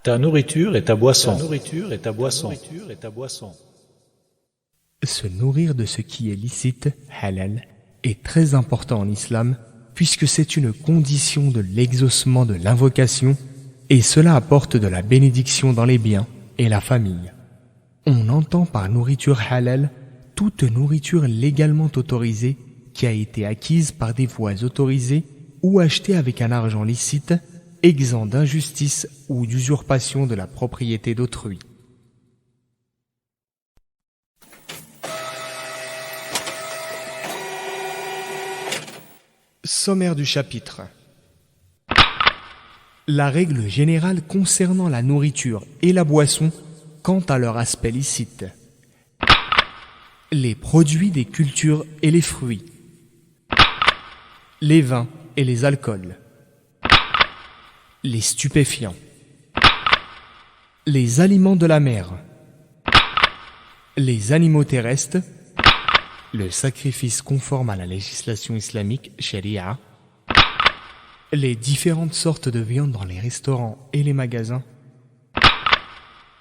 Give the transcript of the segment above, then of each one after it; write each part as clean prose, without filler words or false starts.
Ta nourriture et ta boisson. Se nourrir de ce qui est licite, halal, est très important en islam, puisque c'est une condition de l'exaucement de l'invocation, et cela apporte de la bénédiction dans les biens et la famille. On entend par nourriture halal toute nourriture légalement autorisée qui a été acquise par des voies autorisées ou achetée avec un argent licite, exempt d'injustice ou d'usurpation de la propriété d'autrui. Sommaire du chapitre. La règle générale concernant la nourriture et la boisson quant à leur aspect licite. Les produits des cultures et les fruits. Les vins et les alcools. Les stupéfiants. Les aliments de la mer. Les animaux terrestres. Le sacrifice conforme à la législation islamique, sharia. Les différentes sortes de viande dans les restaurants et les magasins.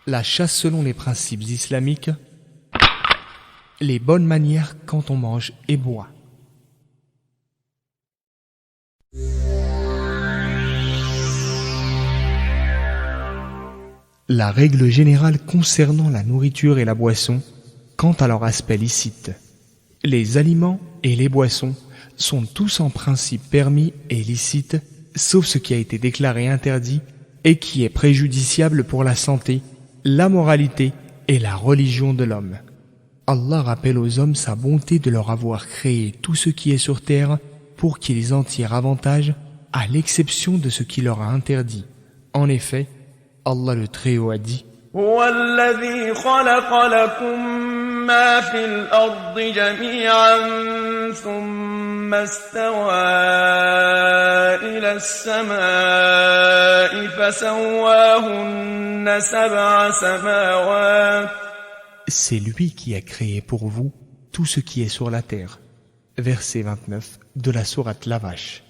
La chasse selon les principes islamiques. Les bonnes manières quand on mange et boit. La règle générale concernant la nourriture et la boisson quant à leur aspect licite. Les aliments et les boissons sont tous en principe permis et licites, sauf ce qui a été déclaré interdit et qui est préjudiciable pour la santé, la moralité et la religion de l'homme. Allah rappelle aux hommes sa bonté de leur avoir créé tout ce qui est sur terre pour qu'ils en tirent avantage, à l'exception de ce qu'il leur a interdit. En effet, Allah le Très-Haut a dit: هو الذي خلق لكم ما في الأرض جميعا ثم استوى إلى السماء فسواهن سبع سماوات. C'est lui qui a créé pour vous tout ce qui est sur la terre. Verset 29 de la sourate La Vache.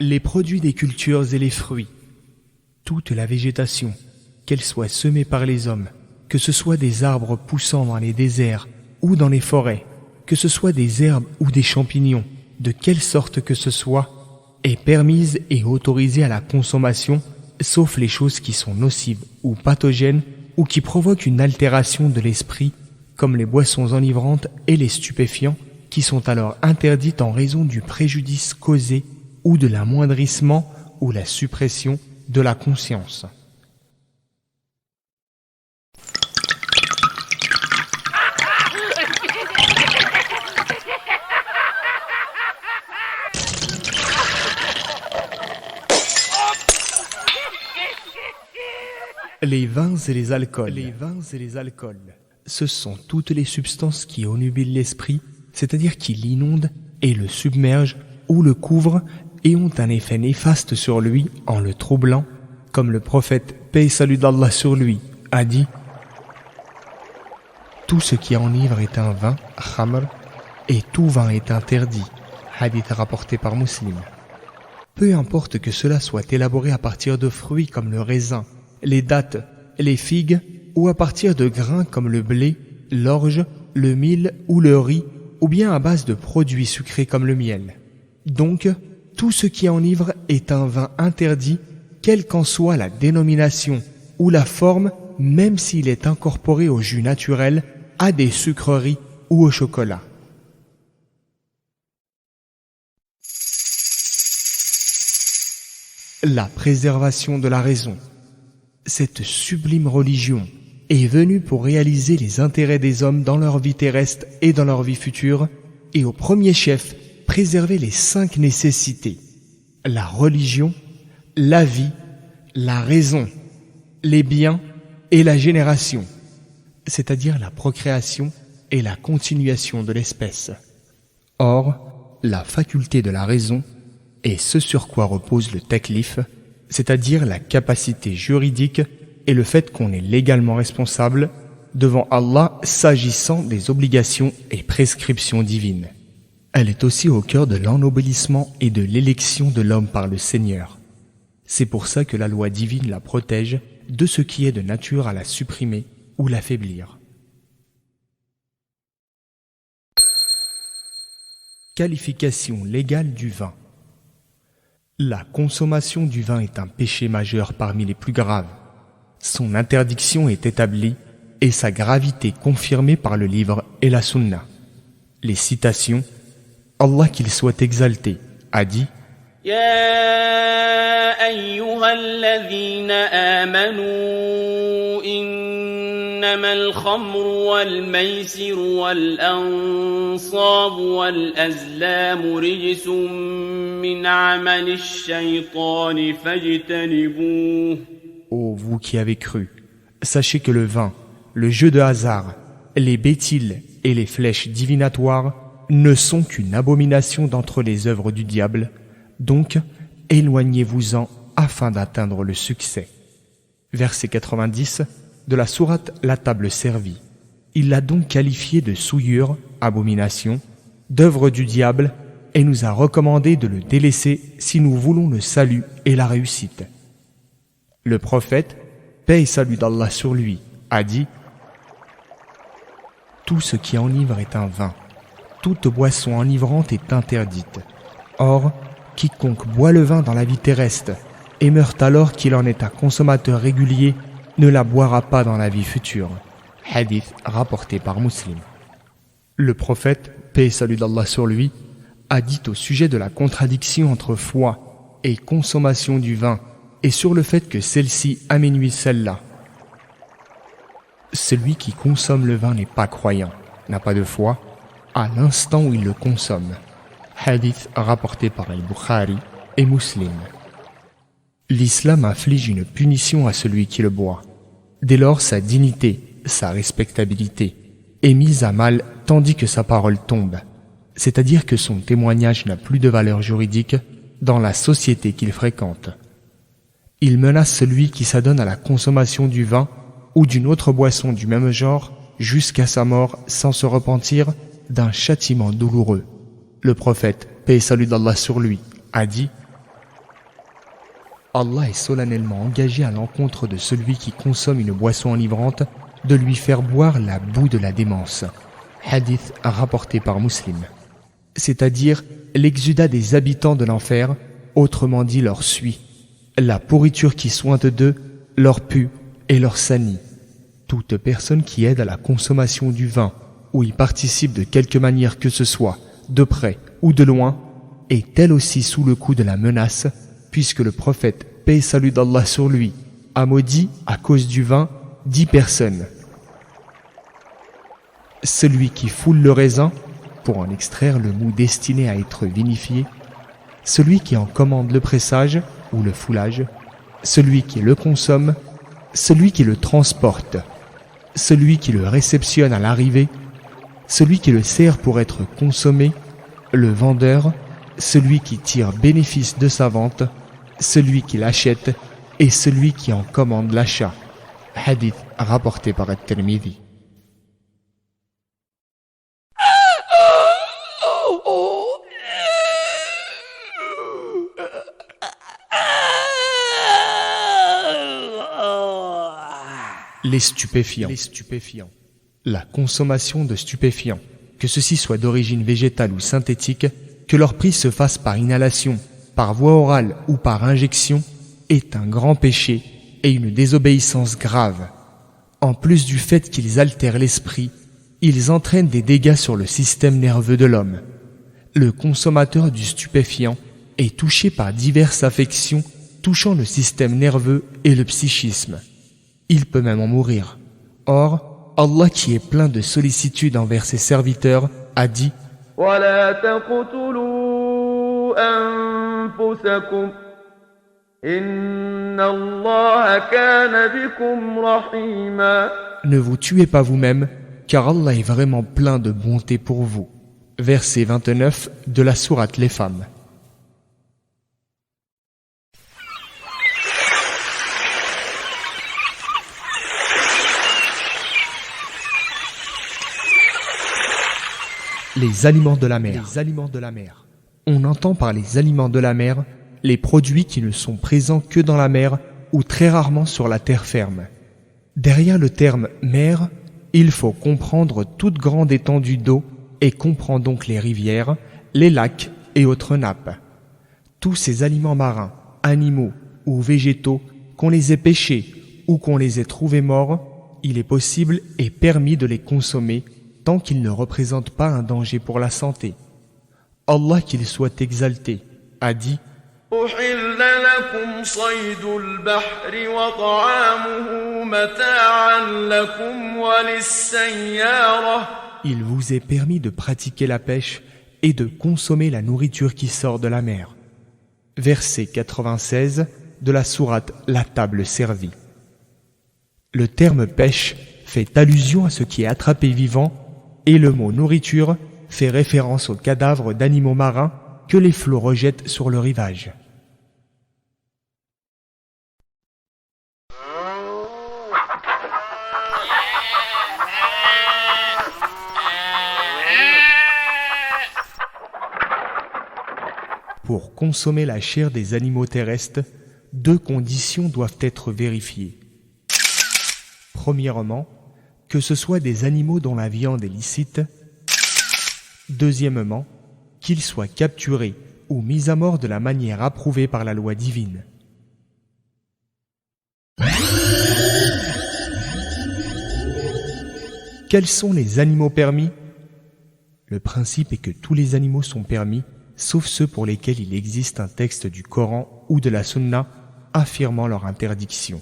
Les produits des cultures et les fruits. Toute la végétation, qu'elle soit semée par les hommes, que ce soit des arbres poussant dans les déserts ou dans les forêts, que ce soit des herbes ou des champignons, de quelle sorte que ce soit, est permise et autorisée à la consommation, sauf les choses qui sont nocives ou pathogènes ou qui provoquent une altération de l'esprit, comme les boissons enivrantes et les stupéfiants, qui sont alors interdites en raison du préjudice causé ou de l'amoindrissement ou la suppression de la conscience. Les vins et les alcools. Ce sont toutes les substances qui onnubilent l'esprit, c'est-à-dire qui l'inondent et le submergent ou le couvrent et ont un effet néfaste sur lui en le troublant, comme le prophète, paix et salut d'Allah sur lui, a dit: tout ce qui enivre est un vin, khamr, et tout vin est interdit, hadith rapporté par Muslim. Peu importe que cela soit élaboré à partir de fruits comme le raisin, les dattes, les figues, ou à partir de grains comme le blé, l'orge, le mil ou le riz, ou bien à base de produits sucrés comme le miel. Donc, tout ce qui enivre est un vin interdit, quelle qu'en soit la dénomination ou la forme, même s'il est incorporé au jus naturel, à des sucreries ou au chocolat. La préservation de la raison. Cette sublime religion est venue pour réaliser les intérêts des hommes dans leur vie terrestre et dans leur vie future, et au premier chef, préserver les 5 nécessités: la religion, la vie, la raison, les biens et la génération, c'est-à-dire la procréation et la continuation de l'espèce. Or, la faculté de la raison est ce sur quoi repose le taklif, c'est-à-dire la capacité juridique et le fait qu'on est légalement responsable, devant Allah s'agissant des obligations et prescriptions divines. Elle est aussi au cœur de l'ennoblissement et de l'élection de l'homme par le Seigneur. C'est pour ça que la loi divine la protège de ce qui est de nature à la supprimer ou l'affaiblir. Qualification légale du vin. La consommation du vin est un péché majeur parmi les plus graves. Son interdiction est établie et sa gravité confirmée par le livre et la sunna. Les citations, Allah qu'il soit exalté, a dit يا أيها الذين آمنوا إنما الخمر والميسر والأنصاب والأزلام رجس من عمل الشيطان فاجتنبوه. Ô vous qui avez cru, sachez que le vin, le jeu de hasard, les bétiles et les flèches divinatoires ne sont qu'une abomination d'entre les œuvres du diable. Donc, éloignez-vous-en afin d'atteindre le succès. Verset 90 de la sourate La Table Servie. Il l'a donc qualifié de souillure, abomination, d'œuvre du diable et nous a recommandé de le délaisser si nous voulons le salut et la réussite. Le prophète, paix et salut d'Allah sur lui, a dit « Tout ce qui enivre est un vin. Toute boisson enivrante est interdite. Or, quiconque boit le vin dans la vie terrestre et meurt alors qu'il en est un consommateur régulier ne la boira pas dans la vie future. » Hadith rapporté par Muslim. Le prophète, paix et salut d'Allah sur lui, a dit au sujet de la contradiction entre foi et consommation du vin et sur le fait que celle-ci amenuise celle-là. Celui qui consomme le vin n'est pas croyant, n'a pas de foi, à l'instant où il le consomme. Hadith rapporté par Al-Bukhari et Muslim. L'islam inflige une punition à celui qui le boit. Dès lors, sa dignité, sa respectabilité, est mise à mal tandis que sa parole tombe, c'est-à-dire que son témoignage n'a plus de valeur juridique dans la société qu'il fréquente. Il menace celui qui s'adonne à la consommation du vin ou d'une autre boisson du même genre jusqu'à sa mort sans se repentir d'un châtiment douloureux. Le prophète, paix et salut d'Allah sur lui, a dit « Allah est solennellement engagé à l'encontre de celui qui consomme une boisson enivrante de lui faire boire la boue de la démence. » Hadith rapporté par Muslim. C'est-à-dire l'exudat des habitants de l'enfer, autrement dit leur suie. La pourriture qui sointe d'eux leur pue et leur sanie. Toute personne qui aide à la consommation du vin ou y participe de quelque manière que ce soit, de près ou de loin, est elle aussi sous le coup de la menace, puisque le prophète, paix et salut d'Allah sur lui, a maudit à cause du vin 10 personnes. Celui qui foule le raisin pour en extraire le mou destiné à être vinifié, celui qui en commande le pressage ou le foulage, celui qui le consomme, celui qui le transporte, celui qui le réceptionne à l'arrivée, celui qui le sert pour être consommé, le vendeur, celui qui tire bénéfice de sa vente, celui qui l'achète et celui qui en commande l'achat. Hadith rapporté par At-Tirmidhi. Les stupéfiants. La consommation de stupéfiants, que ceux-ci soient d'origine végétale ou synthétique, que leur prise se fasse par inhalation, par voie orale ou par injection, est un grand péché et une désobéissance grave. En plus du fait qu'ils altèrent l'esprit, ils entraînent des dégâts sur le système nerveux de l'homme. Le consommateur du stupéfiant est touché par diverses affections touchant le système nerveux et le psychisme. Il peut même en mourir. Or, Allah qui est plein de sollicitude envers ses serviteurs a dit « ولا تقتلوا أنفسكم إن الله كان بكم رحيما. » Ne vous tuez pas vous-même, car Allah est vraiment plein de bonté pour vous. Verset 29 de la sourate Les Femmes. Les aliments de la mer. On entend par les aliments de la mer les produits qui ne sont présents que dans la mer ou très rarement sur la terre ferme. Derrière le terme mer, il faut comprendre toute grande étendue d'eau et comprend donc les rivières, les lacs et autres nappes. Tous ces aliments marins, animaux ou végétaux, qu'on les ait pêchés ou qu'on les ait trouvés morts, il est possible et permis de les consommer tant qu'ils ne représentent pas un danger pour la santé. Allah qu'il soit exalté a dit: أحل لكم صيد البحر وطعامه متاعا لكم وللسيارة. Il vous est permis de pratiquer la pêche et de consommer la nourriture qui sort de la mer. Verset 96 de la sourate La table servie. Le terme pêche fait allusion à ce qui est attrapé vivant et le mot nourriture fait référence aux cadavres d'animaux marins que les flots rejettent sur le rivage. Pour consommer la chair des animaux terrestres, deux conditions doivent être vérifiées. Premièrement, que ce soit des animaux dont la viande est licite. Deuxièmement, qu'ils soient capturés ou mis à mort de la manière approuvée par la loi divine. Quels sont les animaux permis? Le principe est que tous les animaux sont permis, sauf ceux pour lesquels il existe un texte du Coran ou de la Sunna affirmant leur interdiction.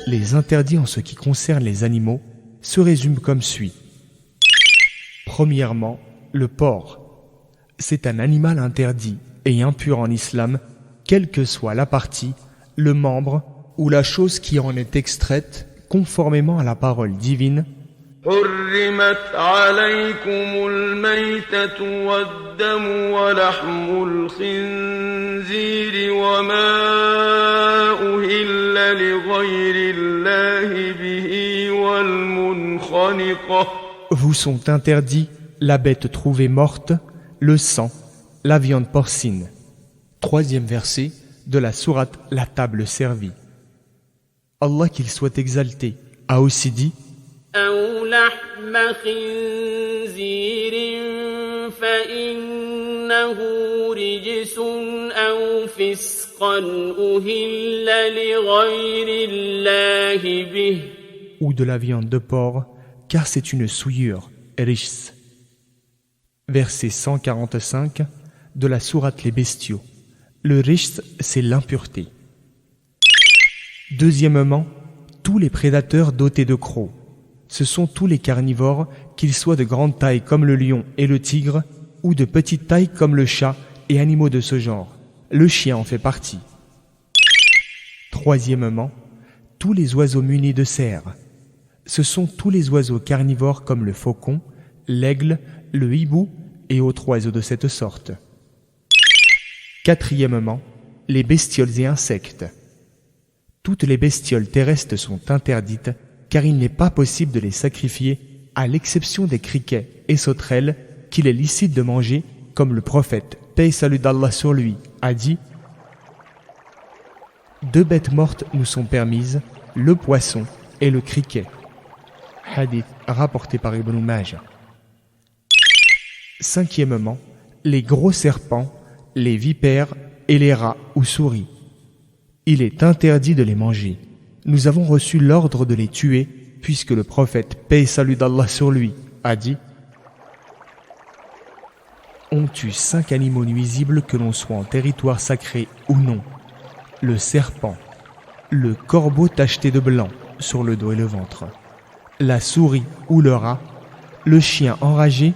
Les interdits en ce qui concerne les animaux se résument comme suit. Premièrement, le porc. C'est un animal interdit et impur en islam, quelle que soit la partie, le membre ou la chose qui en est extraite, conformément à la parole divine. حرمت عليكم الميتة والدم ولحم الخنزير وما أهل لغير الله به والمنخنقة. Vous sont interdits la bête trouvée morte, le sang, la viande porcine. Troisième verset de la sourate La table servie. Allah qu'il soit exalté a aussi dit: أو لحم خنزير فإنه رجس أو فسقا أهل لغير الله به. Ou de la viande de porc, car c'est une souillure, rijs. Verset 145 de la sourate Les Bestiaux. Le rijs, c'est l'impureté. Deuxièmement, tous les prédateurs dotés de crocs. Ce sont tous les carnivores, qu'ils soient de grande taille comme le lion et le tigre, ou de petite taille comme le chat et animaux de ce genre. Le chien en fait partie. Troisièmement, tous les oiseaux munis de serres. Ce sont tous les oiseaux carnivores comme le faucon, l'aigle, le hibou et autres oiseaux de cette sorte. Quatrièmement, les bestioles et insectes. Toutes les bestioles terrestres sont interdites car il n'est pas possible de les sacrifier à l'exception des criquets et sauterelles qu'il est licite de manger, comme le prophète, paix et salut d'Allah sur lui, a dit: deux bêtes mortes nous sont permises, le poisson et le criquet. Hadith rapporté par Ibn Majah. Cinquièmement, les gros serpents, les vipères et les rats ou souris. Il est interdit de les manger. Nous avons reçu l'ordre de les tuer, puisque le prophète, paix et salut d'Allah sur lui, a dit: on tue 5 animaux nuisibles que l'on soit en territoire sacré ou non. Le serpent, le corbeau tacheté de blanc sur le dos et le ventre, la souris ou le rat, le chien enragé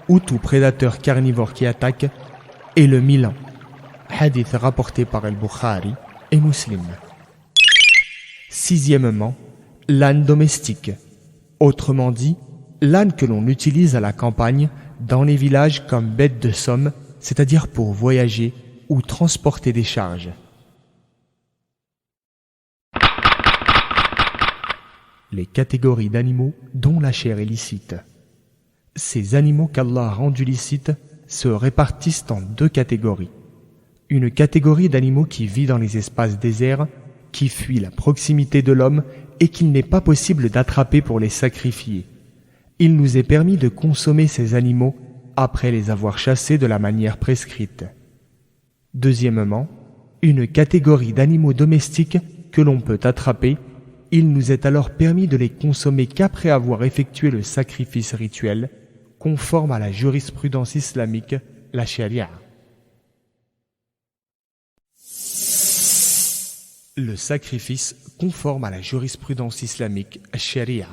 ou tout prédateur carnivore qui attaque, et le milan. Hadith rapporté par Al-Bukhari et Muslim. Sixièmement, l'âne domestique. Autrement dit, l'âne que l'on utilise à la campagne, dans les villages comme bête de somme, c'est-à-dire pour voyager ou transporter des charges. les catégories d'animaux dont la chair est licite. Ces animaux qu'Allah a rendus licites se répartissent en deux catégories. Une catégorie d'animaux qui vit dans les espaces déserts, qui fuit la proximité de l'homme et qu'il n'est pas possible d'attraper pour les sacrifier. Il nous est permis de consommer ces animaux après les avoir chassés de la manière prescrite. Deuxièmement, une catégorie d'animaux domestiques que l'on peut attraper. Il nous est alors permis de les consommer qu'après avoir effectué le sacrifice rituel, conforme à la jurisprudence islamique, la charia. Le sacrifice conforme à la jurisprudence islamique, sharia.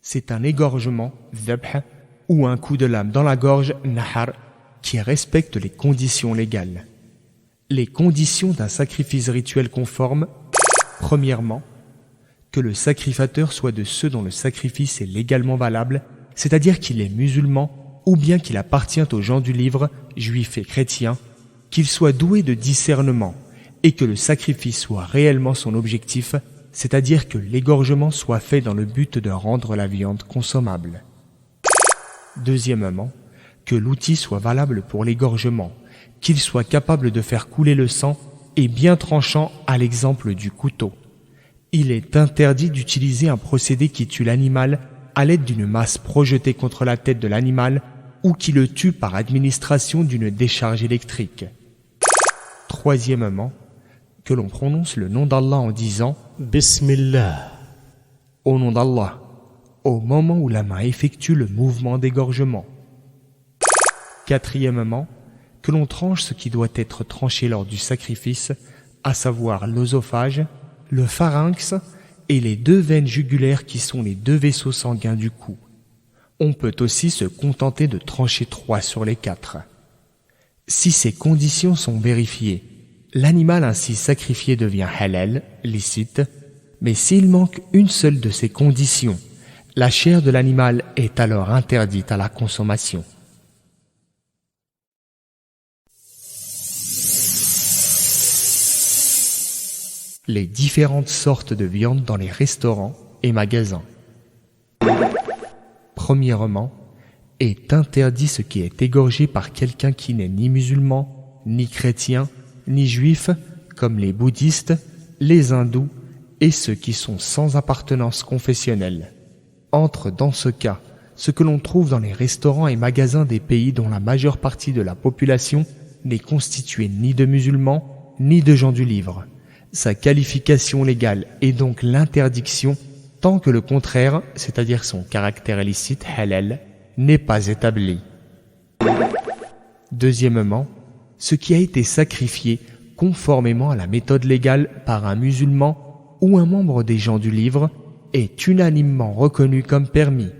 C'est un égorgement, dhabh, ou un coup de lame dans la gorge, nahar, qui respecte les conditions légales. Les conditions d'un sacrifice rituel conforme, premièrement, que le sacrificateur soit de ceux dont le sacrifice est légalement valable, c'est-à-dire qu'il est musulman ou bien qu'il appartient aux gens du livre, juifs et chrétiens, qu'il soit doué de discernement et que le sacrifice soit réellement son objectif, c'est-à-dire que l'égorgement soit fait dans le but de rendre la viande consommable. Deuxièmement, que l'outil soit valable pour l'égorgement, qu'il soit capable de faire couler le sang et bien tranchant à l'exemple du couteau. Il est interdit d'utiliser un procédé qui tue l'animal à l'aide d'une masse projetée contre la tête de l'animal ou qui le tue par administration d'une décharge électrique. Troisièmement, que l'on prononce le nom d'Allah en disant « Bismillah » au nom d'Allah, au moment où la main effectue le mouvement d'égorgement. Quatrièmement, que l'on tranche ce qui doit être tranché lors du sacrifice, à savoir l'œsophage, le pharynx et les deux veines jugulaires qui sont les deux vaisseaux sanguins du cou. On peut aussi se contenter de trancher 3 sur les 4. Si ces conditions sont vérifiées, l'animal ainsi sacrifié devient halal, licite, mais s'il manque une seule de ces conditions, la chair de l'animal est alors interdite à la consommation. Les différentes sortes de viande dans les restaurants et magasins. Premièrement, est interdit ce qui est égorgé par quelqu'un qui n'est ni musulman, ni chrétien, ni juif, comme les bouddhistes, les hindous et ceux qui sont sans appartenance confessionnelle. Entre dans ce cas ce que l'on trouve dans les restaurants et magasins des pays dont la majeure partie de la population n'est constituée ni de musulmans, ni de gens du livre. Sa qualification légale est donc l'interdiction tant que le contraire, c'est-à-dire son caractère illicite, halal, n'est pas établi. Deuxièmement, ce qui a été sacrifié conformément à la méthode légale par un musulman ou un membre des gens du livre est unanimement reconnu comme permis.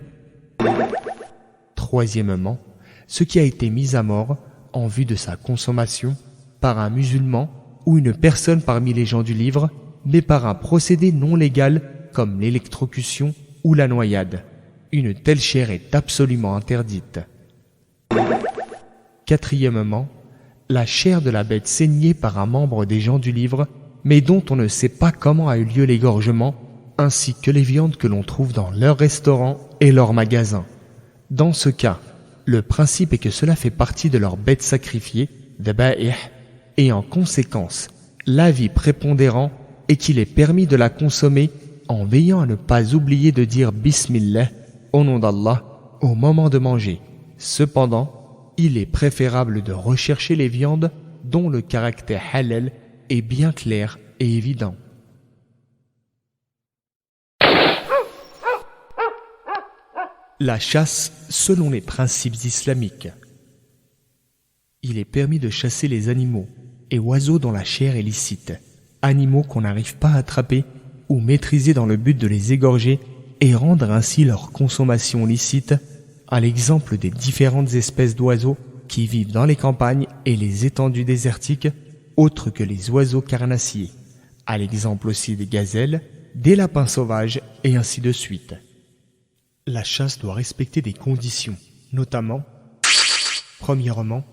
Troisièmement, ce qui a été mis à mort en vue de sa consommation par un musulman ou une personne parmi les gens du livre, mais par un procédé non légal comme l'électrocution ou la noyade. Une telle chair est absolument interdite. Quatrièmement, la chair de la bête saignée par un membre des gens du livre, mais dont on ne sait pas comment a eu lieu l'égorgement, ainsi que les viandes que l'on trouve dans leurs restaurants et leurs magasins. Dans ce cas, le principe est que cela fait partie de leur bête sacrifiée, daba'ih, et en conséquence, l'avis prépondérant est qu'il est permis de la consommer en veillant à ne pas oublier de dire Bismillah au nom d'Allah au moment de manger. Cependant, il est préférable de rechercher les viandes dont le caractère halal est bien clair et évident. La chasse selon les principes islamiques. Il est permis de chasser les animaux et oiseaux dont la chair est licite, animaux qu'on n'arrive pas à attraper ou maîtriser dans le but de les égorger et rendre ainsi leur consommation licite, à l'exemple des différentes espèces d'oiseaux qui vivent dans les campagnes et les étendues désertiques, autres que les oiseaux carnassiers, à l'exemple aussi des gazelles, des lapins sauvages et ainsi de suite. La chasse doit respecter des conditions, notamment, premièrement,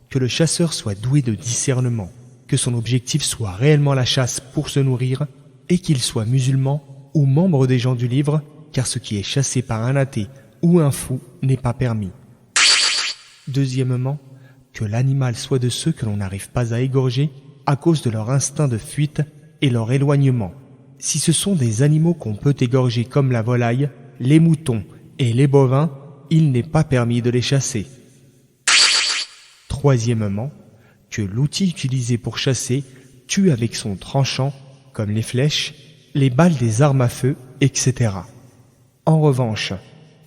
que le chasseur soit doué de discernement, que son objectif soit réellement la chasse pour se nourrir et qu'il soit musulman ou membre des gens du livre, car ce qui est chassé par un athée ou un fou n'est pas permis. Deuxièmement, que l'animal soit de ceux que l'on n'arrive pas à égorger à cause de leur instinct de fuite et leur éloignement. Si ce sont des animaux qu'on peut égorger comme la volaille, les moutons et les bovins, il n'est pas permis de les chasser. Troisièmement, que l'outil utilisé pour chasser tue avec son tranchant, comme les flèches, les balles des armes à feu, etc. En revanche,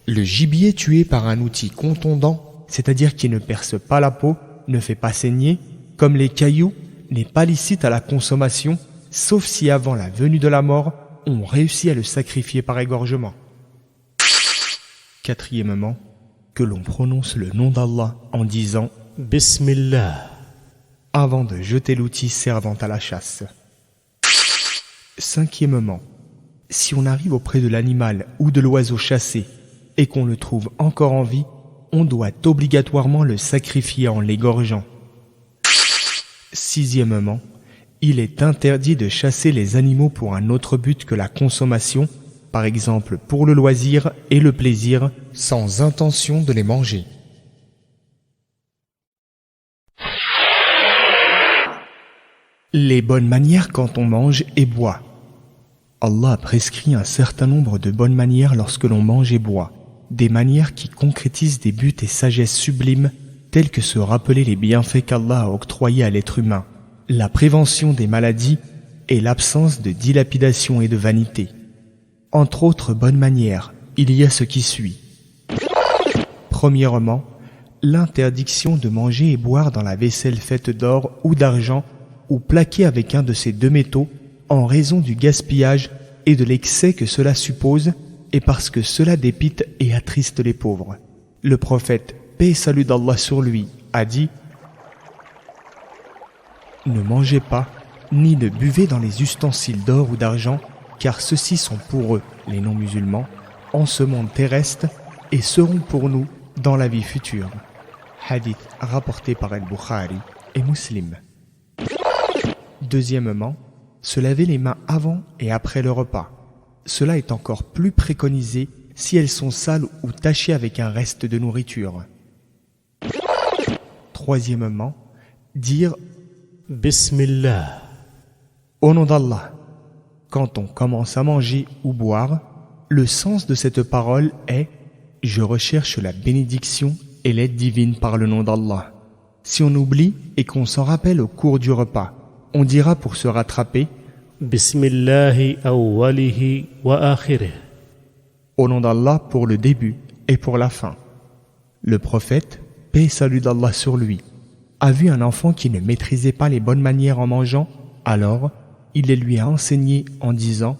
le gibier tué par un outil contondant, c'est-à-dire qui ne perce pas la peau, ne fait pas saigner, comme les cailloux, n'est pas licite à la consommation, sauf si avant la venue de la mort, on réussit à le sacrifier par égorgement. Quatrièmement, que l'on prononce le nom d'Allah en disant « Bismillah » avant de jeter l'outil servant à la chasse. Cinquièmement, si on arrive auprès de l'animal ou de l'oiseau chassé et qu'on le trouve encore en vie, on doit obligatoirement le sacrifier en l'égorgeant. Sixièmement, il est interdit de chasser les animaux pour un autre but que la consommation, par exemple pour le loisir et le plaisir, sans intention de les manger. Les bonnes manières quand on mange et boit. Allah a prescrit un certain nombre de bonnes manières lorsque l'on mange et boit, des manières qui concrétisent des buts et sagesses sublimes tels que se rappeler les bienfaits qu'Allah a octroyés à l'être humain, la prévention des maladies et l'absence de dilapidation et de vanité. Entre autres bonnes manières, il y a ce qui suit. Premièrement, l'interdiction de manger et boire dans la vaisselle faite d'or ou d'argent ou plaquée avec un de ces deux métaux en raison du gaspillage et de l'excès que cela suppose et parce que cela dépite et attriste les pauvres. Le prophète, paix et salut d'Allah sur lui, a dit « Ne mangez pas, ni ne buvez dans les ustensiles d'or ou d'argent, car ceux-ci sont pour eux, les non-musulmans, en ce monde terrestre et seront pour nous dans la vie future. » Hadith rapporté par Al-Bukhari et Muslim. Deuxièmement, se laver les mains avant et après le repas. Cela est encore plus préconisé si elles sont sales ou tachées avec un reste de nourriture. Troisièmement, dire « Bismillah » au nom d'Allah. Quand on commence à manger ou boire, le sens de cette parole est « Je recherche la bénédiction et l'aide divine par le nom d'Allah ». Si on oublie et qu'on s'en rappelle au cours du repas, on dira pour se rattraper « Bismillahi awwalihi wa akhirih » au nom d'Allah pour le début et pour la fin. Le prophète, paix et salut d'Allah sur lui, a vu un enfant qui ne maîtrisait pas les bonnes manières en mangeant, alors il les lui a enseignées en disant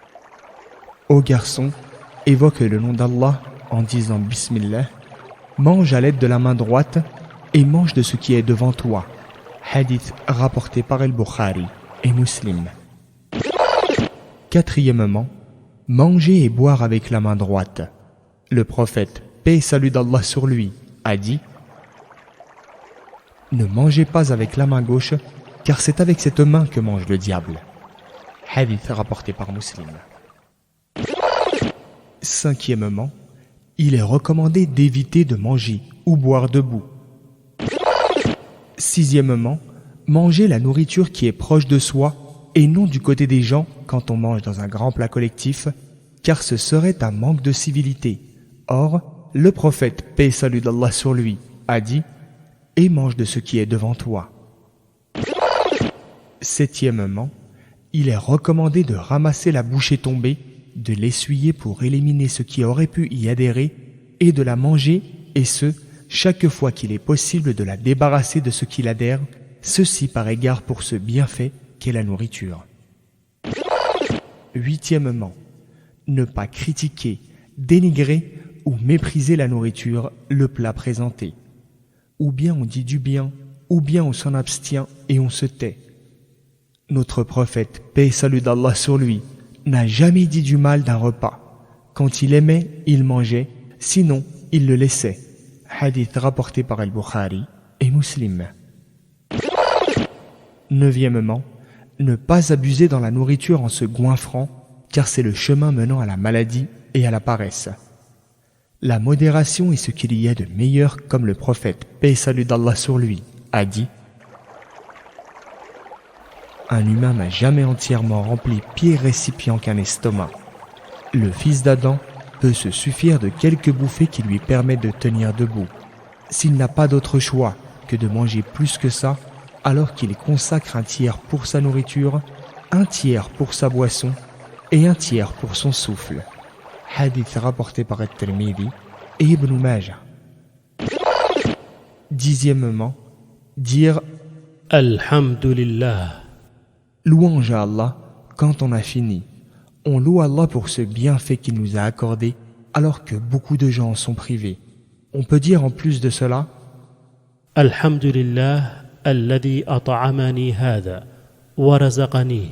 « Ô garçon, évoque le nom d'Allah en disant Bismillah, mange à l'aide de la main droite et mange de ce qui est devant toi. » Hadith rapporté par Al-Bukhari et Muslim. Quatrièmement, manger et boire avec la main droite. Le prophète, paix et salut d'Allah sur lui, a dit « Ne mangez pas avec la main gauche, car c'est avec cette main que mange le diable. » Hadith rapporté par Muslim. Cinquièmement, il est recommandé d'éviter de manger ou boire debout. Sixièmement, manger la nourriture qui est proche de soi et non du côté des gens quand on mange dans un grand plat collectif, car ce serait un manque de civilité. Or, le prophète, paix et salut d'Allah sur lui, a dit « Et mange de ce qui est devant toi. » Septièmement, il est recommandé de ramasser la bouchée tombée, de l'essuyer pour éliminer ce qui aurait pu y adhérer et de la manger, et ce, chaque fois qu'il est possible de la débarrasser de ce qui l'adhère, ceci par égard pour ce bienfait qu'est la nourriture. Huitièmement, ne pas critiquer, dénigrer ou mépriser la nourriture, le plat présenté. Ou bien on dit du bien, ou bien on s'en abstient et on se tait. Notre prophète, paix et salut d'Allah sur lui, n'a jamais dit du mal d'un repas. Quand il aimait, il mangeait, sinon il le laissait. Hadith rapporté par Al-Bukhari et Muslim. Neuvièmement, ne pas abuser dans la nourriture en se goinfrant, car c'est le chemin menant à la maladie et à la paresse. La modération est ce qu'il y a de meilleur, comme le prophète, paix et salut d'Allah sur lui, a dit: un humain n'a jamais entièrement rempli pire récipient qu'un estomac. Le fils d'Adam peut se suffire de quelques bouffées qui lui permettent de tenir debout. S'il n'a pas d'autre choix que de manger plus que ça, alors qu'il consacre un tiers pour sa nourriture, un tiers pour sa boisson et un tiers pour son souffle. Hadith rapporté par At-Tirmidhi et Ibn Majah. 10e, dire Alhamdulillah. Louange à Allah quand on a fini. On loue Allah pour ce bienfait qu'il nous a accordé alors que beaucoup de gens en sont privés. On peut dire en plus de cela: Alhamdulillah alladhi at'amani hadha wa razaqani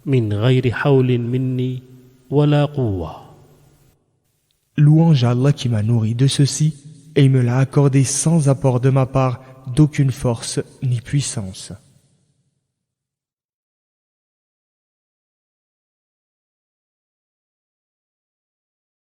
min ghayri hawlin minni wa la quwwa. Louange à Allah qui m'a nourri de ceci et il me l'a accordé sans apport de ma part d'aucune force ni puissance.